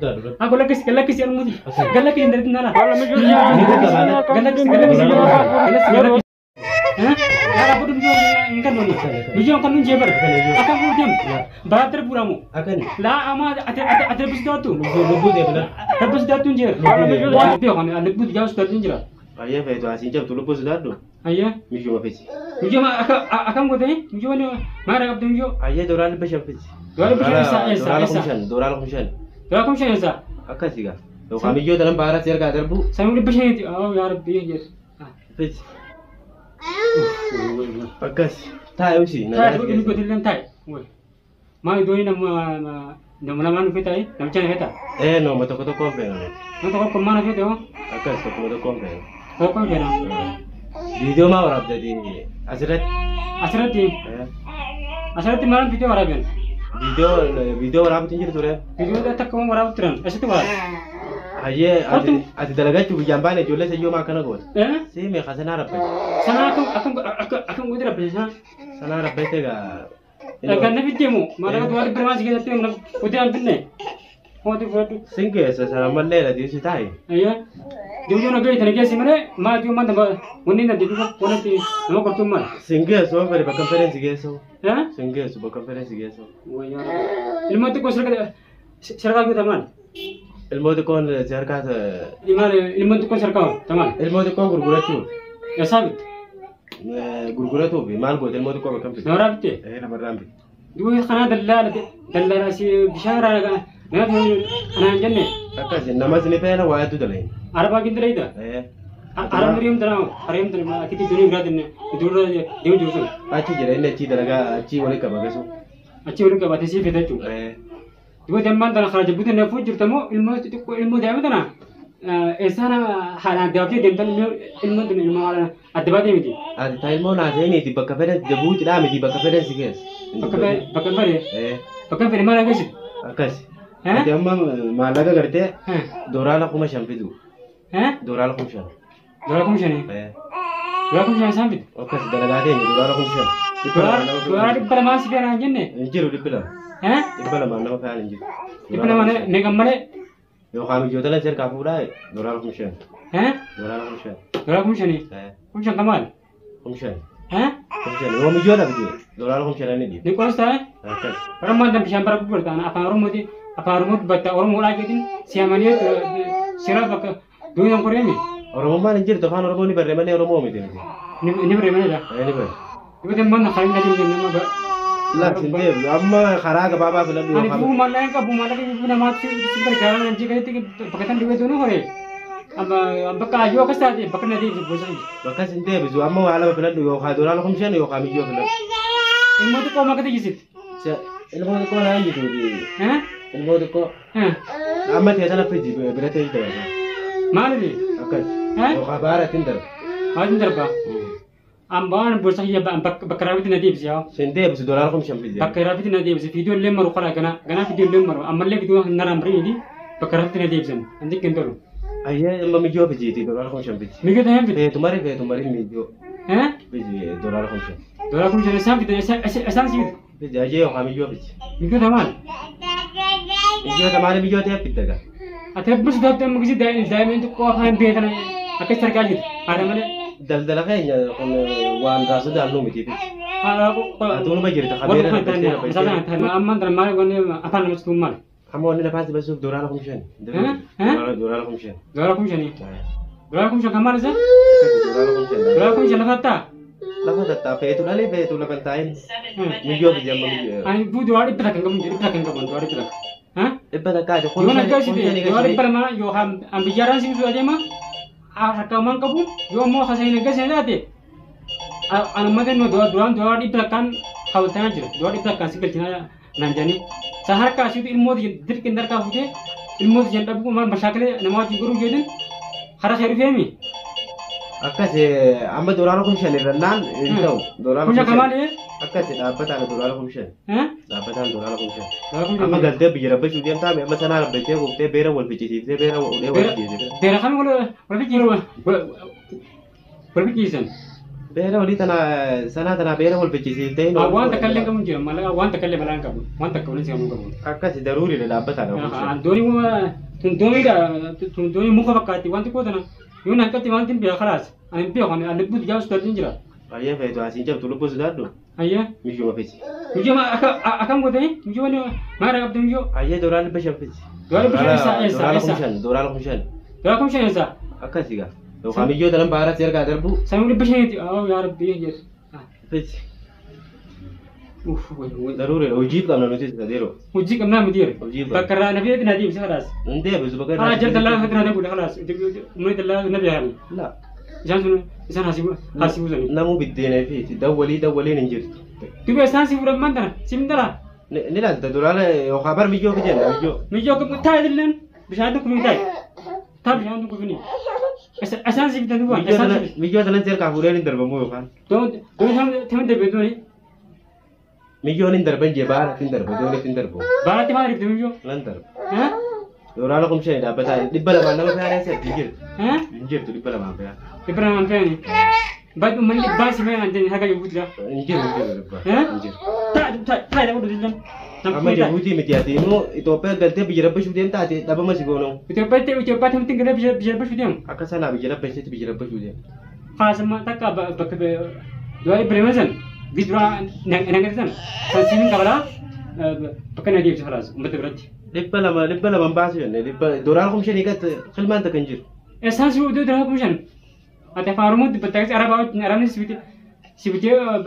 Aku lagi sih ilmu gak lagi dari nana. Aku tuh kan dulu. Bijak kan menjeber. Akan aku diam. Bater puramu. Akan. Lah ama ada bus datu. Lubu dia benar. Bus datu njer. Wah, dia kan ada bus jauh datu njer. Ayah betul asin jam tu lubu sudah tu. Ayah. Miju apa sih? Miju akan buat ni. Miju ni mana kau miju? Ayah doran apa sih? Doran apa sih? Doran kumshan. Doran kumshan esa. Akan sih kan. Lo kami juga dalam barat siar kader bu. Saya mau dipasang itu. Oh ya Rabbi ya. Pes. Bagus. Tahu sih. Tahu ini betul kan tahu. Mau itu ni nama fitai, nama cina fita. No, mau toko kompen. Mau toko kemana fita? Akan toko kompen. Toko kompen. Video mau orang jadi asret. Asret di mana video orang kan? Video orang tinggi tu re. Video dah tak kamu orang terang. Asret apa? Ayah, ada dalaga tu jamban ni jual sejual makan aku. Sih, mereka sana rapi. Sana aku muda rapi sana. Sana rapi tega. Karena video mu, mana tu ada bermacam kita tu, muda ambil ni. Mau tu buat tu. Singke, sana mana lah dia sih tahu. Ayah, jauh nak gaya tenaga sih mana, maju mana tempat, mungkin nanti tu mana tu, nama kerja mana. Singke, so apa lepas konferensi geso. Ya? Singke, so konferensi geso. Oh ya. Ilmu tu kau serka tu teman. Ilmu tu kon jarka tu. Ilmu tu kau serka teman. Ilmu tu kon gurgura tu. Ya sabit. Gurgura tu, mal buat ilmu tu kon macam tu. Nama rapi. Nama rapi. Dua khana dalal si bishara kan. Nama tu anak jenis. Kakak sih, nama sini pernah wajah tu dah lain. Arab lagi tu itu. Arab meriam terang, kita dunia berat ni. Itu dia jual. Aci jadi ni aci dalaga aci boleh kah bagus. Aci boleh kah batas sih beda tu. Dua teman tanah kerja bukan nak fujuk temu ilmu dia apa tanah. Esana hana dia apa dia ilmu orang ada apa dia mesti. Ada time mana ada ni di bakapera debut dah mesti bakapera sih guys. Bakapera mana guys? Akas. Ada malaga kerja. Dorala kuma sampai tu. Dorala kumshan. Dorala kumshan ni. Dorala kumshan sampai. Akas dalaga ada ni dorala kumshan. Dorala di dalam masih ada aja ni. Injil di dalam. Di dalam mana apa injil? Di dalam mana? Negam mana? Yo kami jual dalam cer kapu dah. Dorala kumshan. Dorala kumshan. Dorala kumshan ni. Kumshan kamal. Kumshan. Kumshan. Yo kami jual apa tu? Dorala kumshan ni dia. Ni kau tahu? Akas. Orang mana bisa berapa bertahan? Apa orang bata orang mulai jadi siapa ni tu siapa baka dua yang Korea ni? Orang mana injil tu kan orang ni berapa ni orang mau ni? Ini berapa ni dah? Ini berapa? Ibu teman nak kali lagi ni nama ber. Lah sini, amma khara ke bapa bilang dua. Ani bu mana ke ibu nama tu sebentar kerana nanti kalau itu pakatan dua tu no Korea. Amba kaju apa sahaja, pakatan nanti ibu bosan. Bakas sini, bezu amma wala bilang dua. Kau dorang kumshan, yo kami juga bilang. Ilmu tu kau makan tiga sit. Ilmu tu kau lain gitu. Ilmu tu kau. Amma tiada nak pergi berarti itu. Mana ni? Akas. Yo kabar tinter. Tinter apa? Amban bosan ya bakarabi nanti bisa. Sini bezu dorang kumshan pergi. Bakarabi nanti bisa. Video lemar ukara gana video lemar. Amal lagi tu naram beri ni. Bakarabi nanti bisa. Nanti kentor. Ayah mami juga pergi itu dorang kumshan pergi. Mungkin tu yang pergi. Tumari video. Pergi dorang kumshan. Dorang kumshan sampai tu asal sih. Pergi aja yo kami juga pergi. Mungkin teman. Video teman video tiap kita kan. Atas bus dah tu mungkin diamond tu kau akan beda ni. Akan terkajut. Ada mana? Dal kayaknya wan rasa dah belum itu. Aku tu nama jadi tak kamera. Misalnya tanah aman tanah mana kau ni apa nama tu mal? Kamu ni lepas besok dorang kumshan. Dorang kumshan. Dorang kumshan ni. Dorang kumshan kamar sah? Dorang kumshan. Dorang kumshan lepas tak? Lepas tak apa itu lali itu lepas time. Video bijam video. Ani bu dua hari pelakan kamu dua hari pelak. Ibadah kau. Yo nak kau sih dua hari perma yo bicara sih tu aja mah. Rakaman kamu yo mau kasih ni kasih nanti. Anu macam no dua hari pelakan kau tanya je. Dua hari pelakan sih kerjanya nanjani. Sahar kasih tu ilmu dir kendar kau je. Ilmu jangan tapi kau masyarakat nama guru je. Harus hari fahmi. Akas amma dorang kumshan Renan itu dorang kumshan kamali akas dapat ada dorang kumshan dapat ada dorang kumshan amma amma galte bicara betul dia tahu amma sana betul kita bera wal bicara kita bera udah wal bicara bera kan kalau berfikir berfikir sen بيرة ولي تنا سنة تنا بيرة ولا بتجيسي تين وان تكلم كم جم مالا وان تكلم بلان كم وان تكلم سيا مو كم أكاسي ضروري للعبة تنا دوني ما تندوني دا تندوني مو كبكاتي وان تكودنا يون هكذا تمان تين بيا خلاص أنا بيا خانة أنا بقول جاوز ترين جرا أيه فايتو عشان جاب تلو بس دارو أيه ميجو ما فيش ميجو ما أكم قدامي ميجو ما رأيك ميجو أيه دوران بشام فيش دوران بشام إسا دوران كمشان إسا أكاسي كا لو كميجو dalam bahasa سير كادر بو سامي بشام يتي يا ربي يجر فيش أوف ضروري وجيب كم نوتيس كديرو وجيب كم نام دير بكرة نبي نادي بس خلاص ندي بس بكرة أنا جرت الله فكرة نقول خلاص من الله نبي يعني لا جانسون إنسان حاسب زني نامو بدينا فيه دولي ننجر تبي إنسان سيفور من ده سيمدلا نلا تدوران وخبر ميجو كجنا ميجو كم تاي دلنا بشهادة كم تاي تاب بشهادة كم فيني إنسان سيف تدوان ميجو تلان سير كابورين ندر بمو كان دون هم تبي ميجو نندر بنجي بار تندر بدوني تندر بو بارا تما ريب تميجو نندر ها دوران كم شيء دابا تاي دبلا ما نما فيها سير تيجر ها نجر دبلا ما فيها دبلا ما فيها بعد من باس ما عندنا حاجة يقول لا نجر ها تا ده بدو دلنا أما جهودي متياتي إنه إثيوبيا قلتي بيجرب شو دين تاتي دابا ما سيقولون إثيوبيا هم تنقل بيجرب شو ديم أكاسنا بيجرب شو دين خلاص ما تكا بك دوائي بريمزن بيدرا نعرفن سنسيمين كبلا بكنا ديب خلاص متبرد لبلا ما باسي يعني دوران كم شيء نيكات خلمان تكنجر إنسان شو دوران كم شان أتفارمود بتاعك أرابني سبتي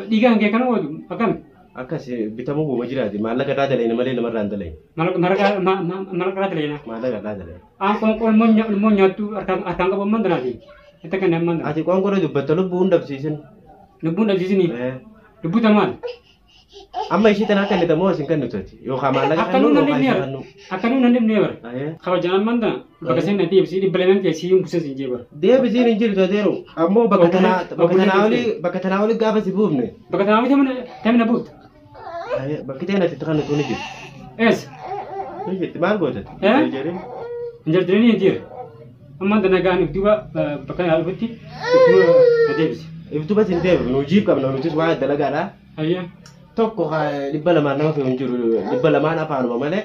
ديجا هنگه كانوا ودو أكمل أكاسي بيتامو بو مجرادي ما لك هذا لين مالين مرة عند لين مالك هذا لين ما لك هذا لين كون من ياتو أتانك بمن دنادي إتكلم من أتي كون كورة جو بتلو بوندب سيسن نبون أجيزني نبون تمام أما إيش تنا كان نتامو سينكن نتوتي يو خامل لك أكلون نندم نير خبر جنان من ده بكسين نتي بسي دي بلنان كيسي يوم بسين سينجيبر dia bisi ninjir tadero ammo bakatana oli gaba sibubne bakatana oli temen nabut ay bakitena titkhana tunijir es nijir timar gotat jere njer dreni njer amma dana gani duba bakana albuti adebis ibtu bas indeb nujib kam nutis wa dalagara ayya tokko libala ma na fe njuru libala ma na faanu mamale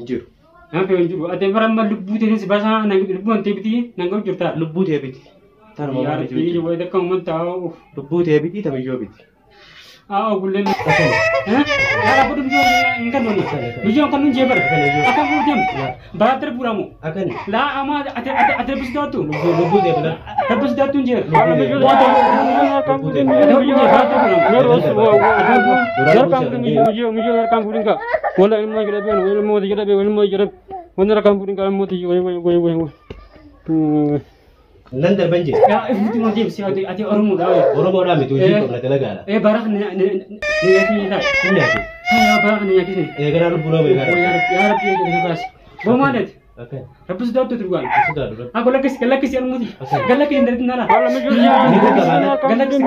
njuru Yang penjuru, ada orang malu lubut ini sebasa nang lubut tebiti nang kau jurta. Lubut tebiti. Tanah mau beli. Ya, ini juga kau mentau. Lubut tebiti tapi jual biti. Ah, bulan. Hah? Ada apa tu jual? Ingkan mana? Jual kan menjeber. Akan kau jam. Barat terpuramu. Akan. Lah, ama ada bus datu. Lubut ya benar. Bus datu je. Kalau menjual kamu ni. Menjual kamu ni kah? Wala ilmu jarabe, ilmu jarabe. Wala kamu ni kamu ti, Nandar banjir. Ya, itu nanti mesti ada orang muda. Orang orang itu juga nak telaga. Barak ni yakin tak? Ini aku. Ya, barak ni yakin. Kerana lu pura berkara. Ya, Rabbi yang keras. Bomanet. Okay. Rabbi sudah tu terguan. Sudah, sudah. Aku lagi yang mudi. Galak yang dari mana? Ini tu